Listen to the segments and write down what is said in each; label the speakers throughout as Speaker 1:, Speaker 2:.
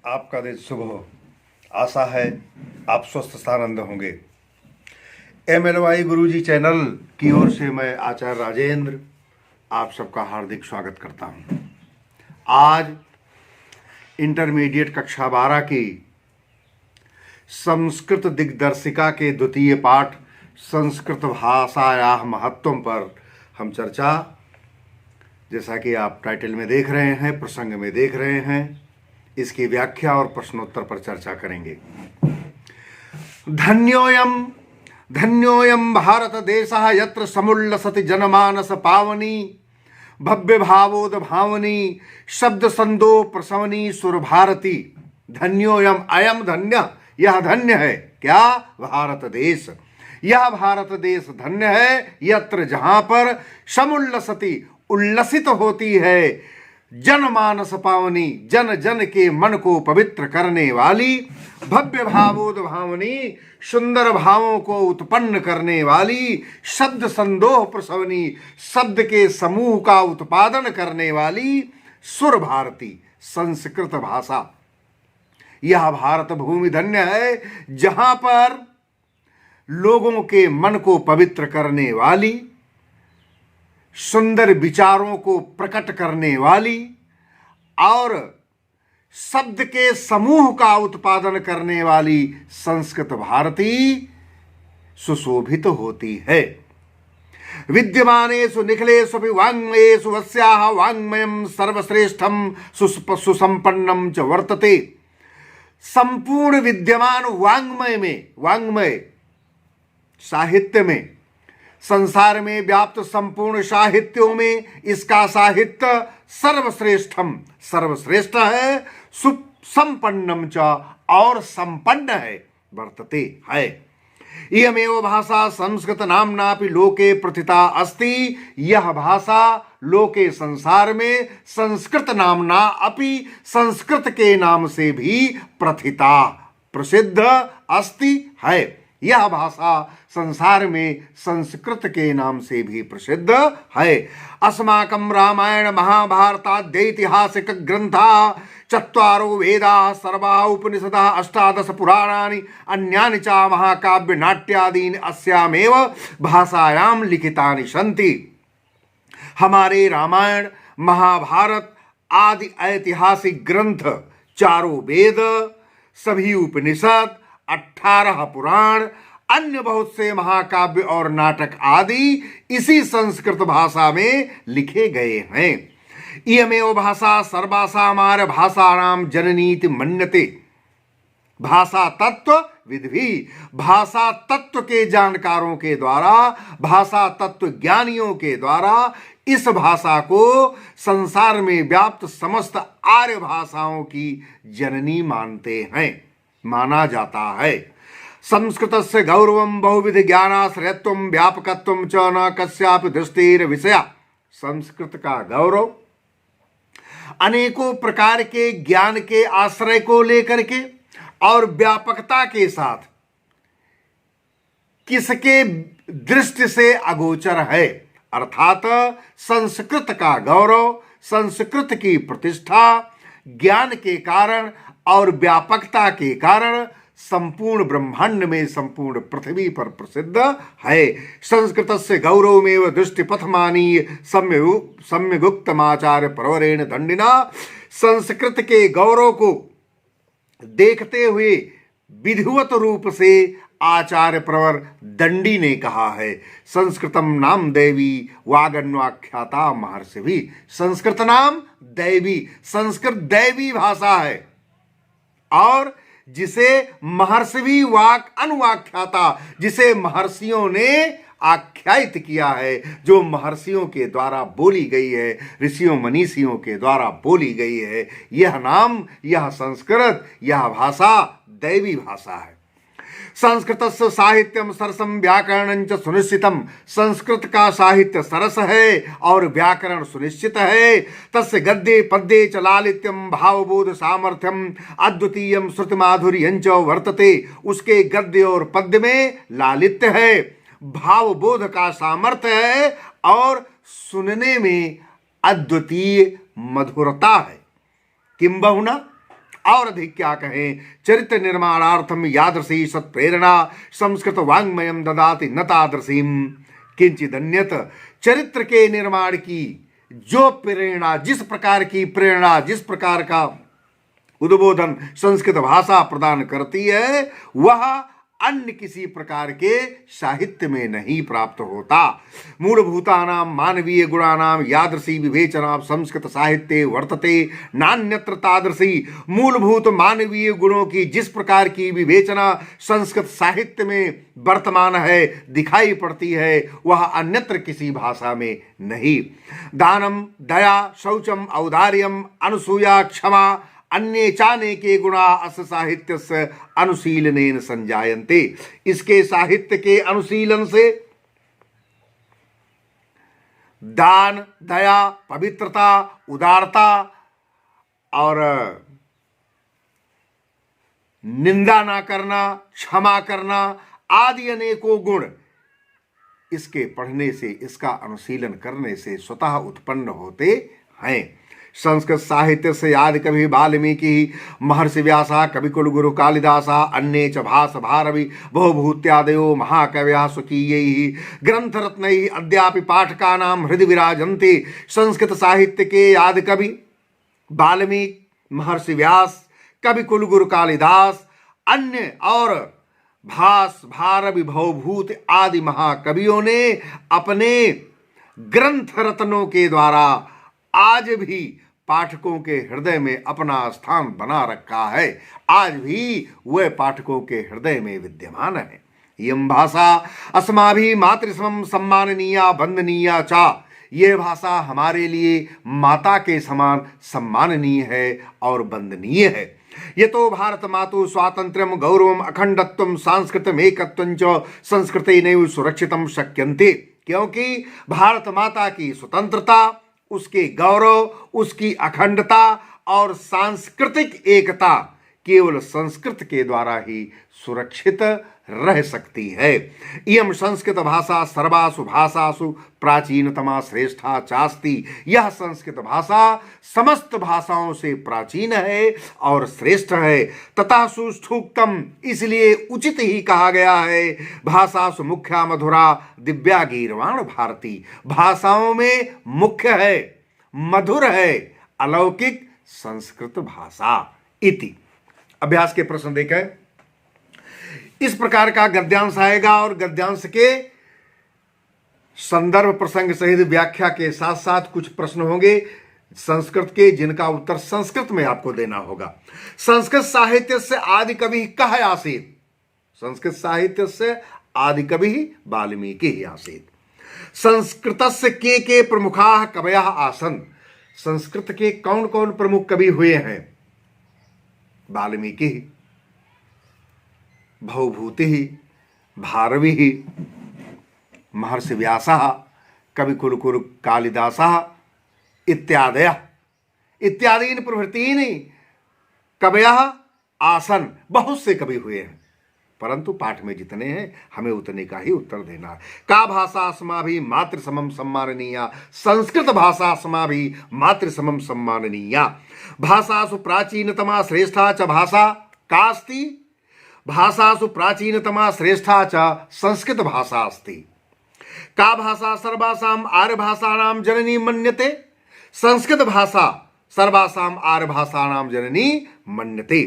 Speaker 1: आपका दिन शुभ हो। आशा है आप स्वस्थ आनंद होंगे। MLY गुरुजी चैनल की ओर से मैं आचार्य राजेंद्र आप सबका हार्दिक स्वागत करता हूं। आज इंटरमीडिएट कक्षा 12 की संस्कृत दिग्दर्शिका के द्वितीय पाठ संस्कृत भाषायाः महत्वम पर हम चर्चा, जैसा कि आप टाइटल में देख रहे हैं, प्रसंग में देख रहे हैं, इसकी व्याख्या और प्रश्नोत्तर पर चर्चा करेंगे। धन्योयम भारत देशः यत्र समुल्लसति जनमानस पावनी भव्य भावोद भावनी शब्द संदो प्रसवनी सुर भारती। धन्योयम, अयम धन्य, यह धन्य है। क्या? भारत देश। यह भारत देश धन्य है यत्र, जहां पर समुल्लसति, उल्लसित होती है, जनमानस पावनी, जन जन के मन को पवित्र करने वाली, भव्य भावोद भावनी, सुंदर भावों को उत्पन्न करने वाली, शब्द संदोह प्रसवनी, शब्द के समूह का उत्पादन करने वाली, सुर भारती, संस्कृत भाषा। यह भारत भूमि धन्य है जहां पर लोगों के मन को पवित्र करने वाली, सुंदर विचारों को प्रकट करने वाली और शब्द के समूह का उत्पादन करने वाली संस्कृत भारती सुशोभित होती है। विद्यमानेषु निखिलेषु वाङ्मयेषु वस्याः वाङ्मयं सर्वश्रेष्ठं सुसंपन्नं च वर्तते। संपूर्ण विद्यमान वाङ्मय में, वाङ्मय साहित्य में, संसार में व्याप्त संपूर्ण साहित्यों में इसका साहित्य सर्वश्रेष्ठम, सर्वश्रेष्ठ है, सुसंपन्नम च, और संपन्न है, वर्तते है। इयमेव भाषा संस्कृत नाम्नापि लोके प्रथिता अस्ति। यह भाषा लोके, संसार में, संस्कृत नामना अपि, संस्कृत के नाम से भी प्रथिता, प्रसिद्ध अस्ति है। यह भाषा संसार में संस्कृत के नाम से भी प्रसिद्ध है। अस्माकं रामायण महाभारताद्यैतिहासिक ग्रंथा चत्वारो वेदाः सर्वाः उपनिषदः अष्टादश पुराणानि अन्यानि च महाकाव्य नाट्यादीनि अस्यामेव भाषायां लिखितानि सन्ति। हमारे रामायण महाभारत आदि ऐतिहासिक ग्रंथ, चारों वेद, सभी उपनिषद, 18 पुराण, अन्य बहुत से महाकाव्य और नाटक आदि इसी संस्कृत भाषा में लिखे गए हैं। इयमेव भाषा सर्वासामार भाषाणां जननीति मन्यते। भाषा तत्व विद्भी, भाषा तत्व के जानकारों के द्वारा, भाषा तत्व ज्ञानियों के द्वारा इस भाषा को संसार में व्याप्त समस्त आर्य भाषाओं की जननी मानते हैं, माना जाता है। संस्कृतस्य गौरवं बहुविध ज्ञानाश्रयत्वं व्यापकत्वं च न कस्यापि दृष्टिर विषया। संस्कृत का गौरव अनेकों प्रकार के ज्ञान के आश्रय को लेकर के और व्यापकता के साथ किसके दृष्टि से अगोचर है, अर्थात संस्कृत का गौरव, संस्कृत की प्रतिष्ठा ज्ञान के कारण और व्यापकता के कारण संपूर्ण ब्रह्मांड में, संपूर्ण पृथ्वी पर प्रसिद्ध है। संस्कृतस्य गौरवमेव दृष्टिपथमानीय सम्यगुक्तमाचार्य प्रवरेण दंडिना। संस्कृत के गौरव को देखते हुए विधिवत रूप से आचार्य प्रवर दंडी ने कहा है, संस्कृतम नाम दैवी वागन्वाख्याता महर्षि भी। संस्कृत नाम दैवी, संस्कृत दैवी भाषा है और जिसे महर्षि वाक अनुवाख्याता, जिसे महर्षियों ने आख्यायित किया है, जो महर्षियों के द्वारा बोली गई है, ऋषियों मनीषियों के द्वारा बोली गई है, यह नाम, यह संस्कृत, यह भाषा दैवी भाषा है। संस्कृतस्य साहित्यम सरसम व्याकरणं च सुनिश्चितम। संस्कृत का साहित्य सरस है और व्याकरण सुनिश्चित है। तस्य गद्ये पद्ये च लालित्यम भावबोध सामर्थ्यम अद्वितीयम श्रुति माधुर्यं च वर्तते। उसके गद्य और पद्य में लालित्य है, भावबोध का सामर्थ्य है और सुनने में अद्वितीय मधुरता है। किंबहुना और अधिक क्या कहें। चरित्र निर्माणार्थम यादृशी सत्प्रेरणा संस्कृत वाङ्मयम ददाति न तादृशीम किंचिदन्यत। चरित्र के निर्माण की जो प्रेरणा, जिस प्रकार की प्रेरणा, जिस प्रकार का उद्बोधन संस्कृत भाषा प्रदान करती है, वह अन्य किसी प्रकार के साहित्य में नहीं प्राप्त होता। मूलभूतानां मानवीय गुणानां यादृशी विवेचना संस्कृत साहित्ये वर्तते नान्यत्र तादृशी। मूलभूत मानवीय गुणों की जिस प्रकार की विवेचना संस्कृत साहित्य में वर्तमान है, दिखाई पड़ती है, वह अन्यत्र किसी भाषा में नहीं। दानम, दया, शौचम, औदार्यम, अनुसूया, क्षमा, अन्य चाने के गुणा अस साहित्य से अनुशीलनेन संजायन्ते। इसके साहित्य के अनुशीलन से दान, दया, पवित्रता, उदारता और निंदा ना करना, क्षमा करना आदि अनेकों गुण इसके पढ़ने से, इसका अनुशीलन करने से स्वतः उत्पन्न होते हैं। संस्कृत साहित्य से आदि कवि वाल्मीकि, महर्षि व्यासा, कविकुल गुरु कालिदासा, अन्ये च भास भारवि बहुभूत्यादयो महाकवयः स्वकीयैः ग्रंथरत्नैः अद्यापि पाठकानां हृदि विराजन्ते। संस्कृत साहित्य के आदि कवि वाल्मीकि, महर्षि व्यास, कविकुल गुरु कालिदास, अन्य और भास भारवि भवभूत आदि महाकवियों ने अपने ग्रंथ रत्नों के द्वारा आज भी पाठकों के हृदय में अपना स्थान बना रखा है। आज भी वह पाठकों के हृदय में विद्यमान है। यम भाषा अस्माभि मातृसमं सम्माननीया वंदनीया चा। यह भाषा हमारे लिए माता के समान सम्माननीय है और वंदनीय है। ये तो भारत मातु स्वातंत्र्यम गौरवम अखंडत्वम सांस्कृतिक एकत्वं च संस्कृतेनैव सुरक्षितम शक्यन्ते। क्योंकि भारत माता की स्वतंत्रता, उसके गौरव, उसकी अखंडता और सांस्कृतिक एकता केवल संस्कृत के द्वारा ही सुरक्षित रह सकती है। इयं संस्कृत भाषा सर्वासु भाषासु प्राचीनतमा श्रेष्ठा चास्ति। यह संस्कृत भाषा समस्त भाषाओं से प्राचीन है और श्रेष्ठ है। तथा सुष्ठुक्तम, इसलिए उचित ही कहा गया है, भाषासु मुख्या मधुरा दिव्या गीर्वाण भारती। भाषाओं में मुख्य है, मधुर है, अलौकिक संस्कृत भाषा इति। अभ्यास के प्रश्न देखें। इस प्रकार का गद्यांश आएगा और गद्यांश के संदर्भ प्रसंग सहित व्याख्या के साथ साथ कुछ प्रश्न होंगे संस्कृत के, जिनका उत्तर संस्कृत में आपको देना होगा। संस्कृत साहित्य से आदि कवि कह आसीत्। संस्कृत साहित्य से आदि कवि वाल्मीकि ही आसीत्। संस्कृतस्य के प्रमुखाः कवयः आसन्। संस्कृत के कौन कौन प्रमुख कवि हुए हैं? वाल्मीकि, भवभूति, भारवी, महर्षि व्यासः, कविकुल गुरु कालिदासः इत्यादयः इत्यादीन प्रभृतीन कवयः आसन। बहुत से कवि हुए हैं, परंतु पाठ में जितने हैं हमें उतने का ही उत्तर देना है। का भाषा अस्माभि मातृसमं सम्माननीया। संस्कृत भाषा अस्माभि मातृसमं सम्माननीया। भाषासु प्राचीनतमा श्रेष्ठा च भाषा कास्ति। भाषासु प्राचीनतमा श्रेष्ठा च संस्कृत भाषा अस्ति। का भाषा सर्वासाम आर्य भाषाणाम जननी मन्यते। संस्कृत भाषा सर्वासाम आर्य भाषाणाम जननी मन्यते।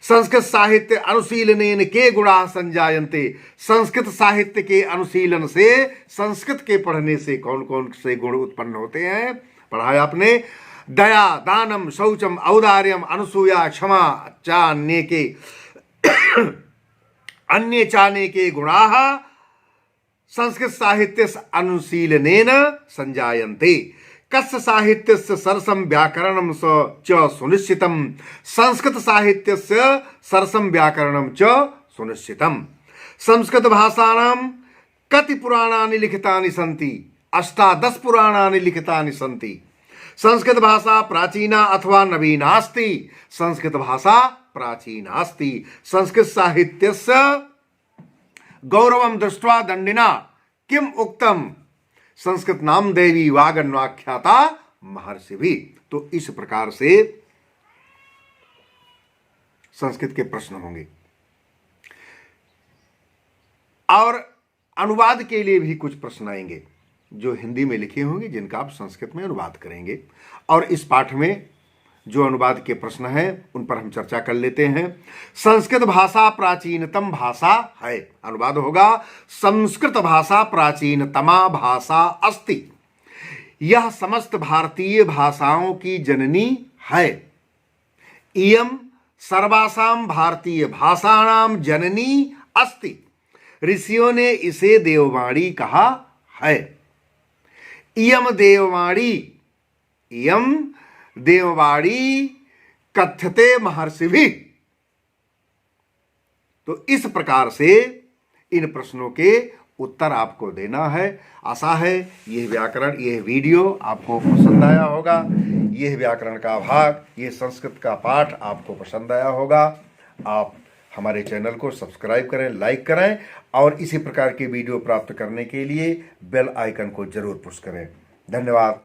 Speaker 1: संस्कृत साहित्य अनुशीलनेन के गुणा संजायन्ते। संस्कृत साहित्य के अनुशीलन से, संस्कृत के पढ़ने से कौन कौन से गुण उत्पन्न होते हैं? पढ़ाया आपने। दया, दानम, शौचम, औदार्यम, अनुसूया, क्षमा चान्य के अन्य चाने के गुणाः संस्कृत साहित्य अनुशीलनेन संजायन्ते। कस्य साहित्यस्य सरसं व्याकरणं च सुनिश्चितम्। संस्कृत साहित्यस्य सरसं व्याकरणं च सुनिश्चितम्। संस्कृत भाषाणां कति पुराणानि लिखितानि सन्ति? 18 पुराणानि लिखितानि सन्ति। संस्कृत भाषा प्राचीना अथवा नवीना अस्ति। संस्कृत भाषा प्राचीना अस्ति। संस्कृत साहित्यस्य गौरवं दृष्ट्वा दंडिना किम उक्तम। संस्कृत नाम देवी वागन्वाख्याता महर्षि भी। तो इस प्रकार से संस्कृत के प्रश्न होंगे और अनुवाद के लिए भी कुछ प्रश्न आएंगे जो हिंदी में लिखे होंगे, जिनका आप संस्कृत में अनुवाद करेंगे। और इस पाठ में जो अनुवाद के प्रश्न हैं उन पर हम चर्चा कर लेते हैं। संस्कृत भाषा प्राचीनतम भाषा है। अनुवाद होगा, संस्कृत भाषा प्राचीनतमा भाषा अस्ति। यह समस्त भारतीय भाषाओं की जननी है। इयम सर्वासाम भारतीय भाषाणाम जननी अस्ति। ऋषियों ने इसे देववाणी कहा है। इयम देववाणी कथ्यते महर्षिभिः। तो इस प्रकार से इन प्रश्नों के उत्तर आपको देना है। आशा है यह वीडियो आपको पसंद आया होगा। यह व्याकरण का भाग, यह संस्कृत का पाठ आपको पसंद आया होगा। आप हमारे चैनल को सब्सक्राइब करें, लाइक करें और इसी प्रकार के वीडियो प्राप्त करने के लिए बेल आइकन को जरूर पुश करें। धन्यवाद।